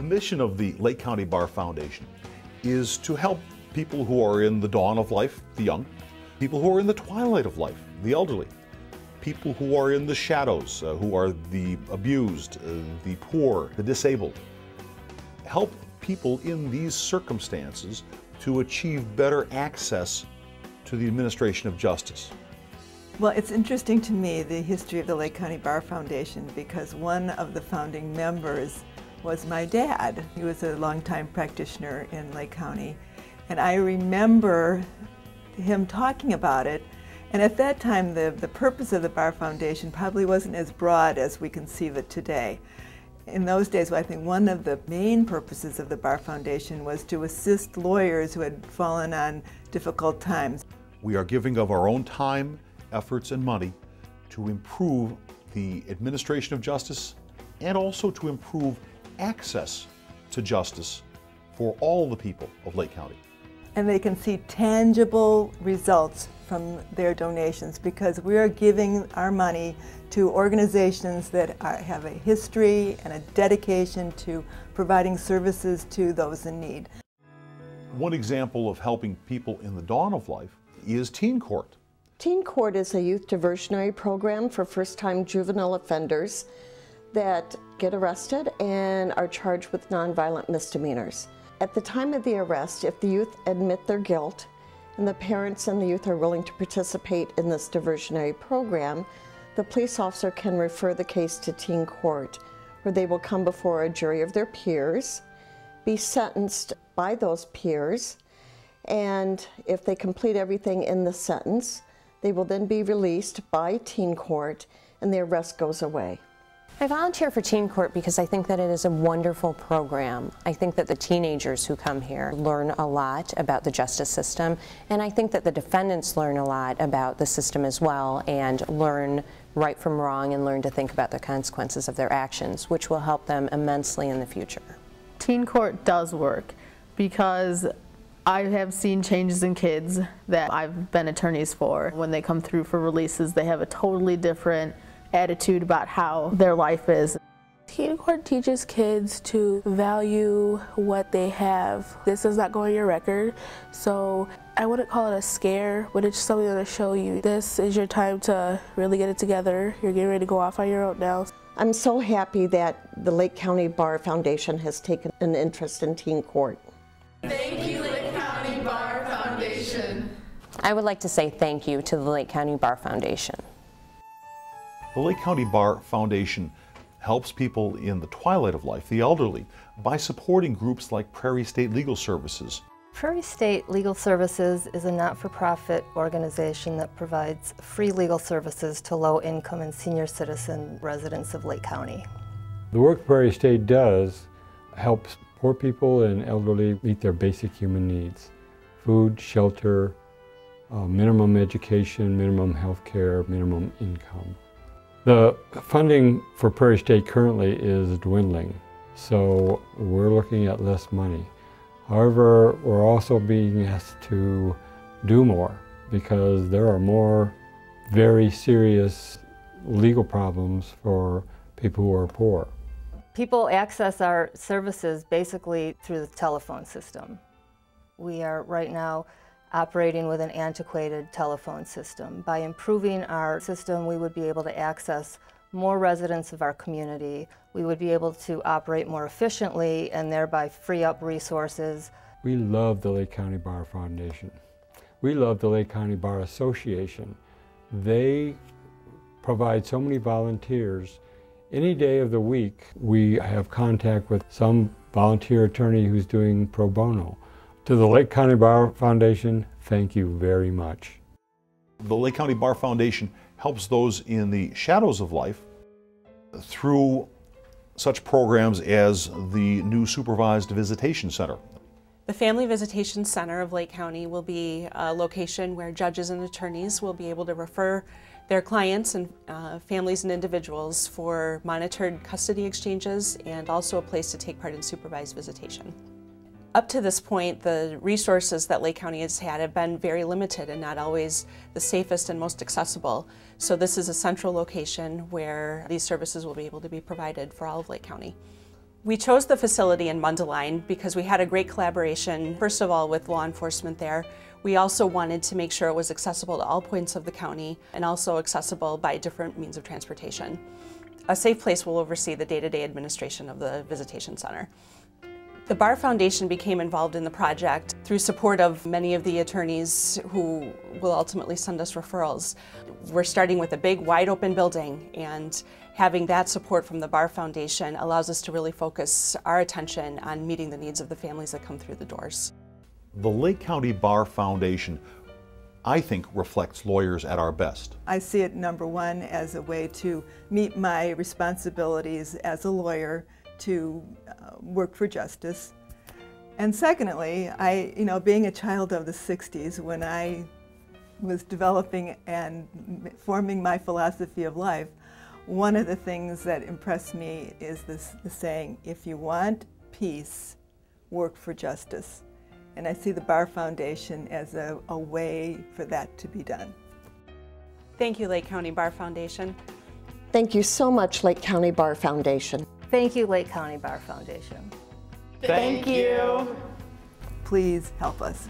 mission of the Lake County Bar Foundation is to help people who are in the dawn of life, the young, people who are in the twilight of life, the elderly, people who are in the shadows, who are the abused, the poor, the disabled. Help people in these circumstances to achieve better access to the administration of justice. Well, it's interesting to me, the history of the Lake County Bar Foundation, because one of the founding members was my dad. He was a longtime practitioner in Lake County, and I remember him talking about it. And at that time, the purpose of the Bar Foundation probably wasn't as broad as we conceive it today. In those days, I think one of the main purposes of the Bar Foundation was to assist lawyers who had fallen on difficult times. We are giving of our own time, efforts, and money to improve the administration of justice and also to improve access to justice for all the people of Lake County. And they can see tangible results from their donations because we are giving our money to organizations that have a history and a dedication to providing services to those in need. One example of helping people in the dawn of life is Teen Court. Teen Court is a youth diversionary program for first-time juvenile offenders that get arrested and are charged with nonviolent misdemeanors. At the time of the arrest, if the youth admit their guilt and the parents and the youth are willing to participate in this diversionary program, the police officer can refer the case to Teen Court, where they will come before a jury of their peers, be sentenced by those peers, and if they complete everything in the sentence, they will then be released by Teen Court and the arrest goes away. I volunteer for Teen Court because I think that it is a wonderful program. I think that the teenagers who come here learn a lot about the justice system, and I think that the defendants learn a lot about the system as well and learn right from wrong and learn to think about the consequences of their actions, which will help them immensely in the future. Teen Court does work because I have seen changes in kids that I've been attorneys for. When they come through for releases, they have a totally different attitude about how their life is. Teen Court teaches kids to value what they have. This does not go on your record, so I wouldn't call it a scare, but it's something that'll show you this is your time to really get it together. You're getting ready to go off on your own now. I'm so happy that the Lake County Bar Foundation has taken an interest in Teen Court. Thank you, Lake County Bar Foundation. I would like to say thank you to the Lake County Bar Foundation. The Lake County Bar Foundation helps people in the twilight of life, the elderly, by supporting groups like Prairie State Legal Services. Prairie State Legal Services is a not-for-profit organization that provides free legal services to low-income and senior citizen residents of Lake County. The work Prairie State does helps poor people and elderly meet their basic human needs: food, shelter, minimum education, minimum health care, minimum income. The funding for Prairie State currently is dwindling, so we're looking at less money. However, we're also being asked to do more because there are more very serious legal problems for people who are poor. People access our services basically through the telephone system. We are right now operating with an antiquated telephone system. By improving our system, we would be able to access more residents of our community. We would be able to operate more efficiently and thereby free up resources. We love the Lake County Bar Foundation. We love the Lake County Bar Association. They provide so many volunteers. Any day of the week, we have contact with some volunteer attorney who's doing pro bono. To the Lake County Bar Foundation, thank you very much. The Lake County Bar Foundation helps those in the shadows of life through such programs as the new Supervised Visitation Center. The Family Visitation Center of Lake County will be a location where judges and attorneys will be able to refer their clients and families and individuals for monitored custody exchanges and also a place to take part in supervised visitation. Up to this point, the resources that Lake County has had have been very limited and not always the safest and most accessible. So this is a central location where these services will be able to be provided for all of Lake County. We chose the facility in Mundelein because we had a great collaboration, first of all, with law enforcement there. We also wanted to make sure it was accessible to all points of the county and also accessible by different means of transportation. A safe place will oversee the day-to-day administration of the visitation center. The Bar Foundation became involved in the project through support of many of the attorneys who will ultimately send us referrals. We're starting with a big, wide-open building, and having that support from the Bar Foundation allows us to really focus our attention on meeting the needs of the families that come through the doors. The Lake County Bar Foundation, I think, reflects lawyers at our best. I see it, number one, as a way to meet my responsibilities as a lawyer to work for justice. And secondly, being a child of the 60s, when I was developing and forming my philosophy of life, one of the things that impressed me is the saying, if you want peace, work for justice. And I see the Bar Foundation as a way for that to be done. Thank you, Lake County Bar Foundation. Thank you so much, Lake County Bar Foundation. Thank you, Lake County Bar Foundation. Thank you. Please help us.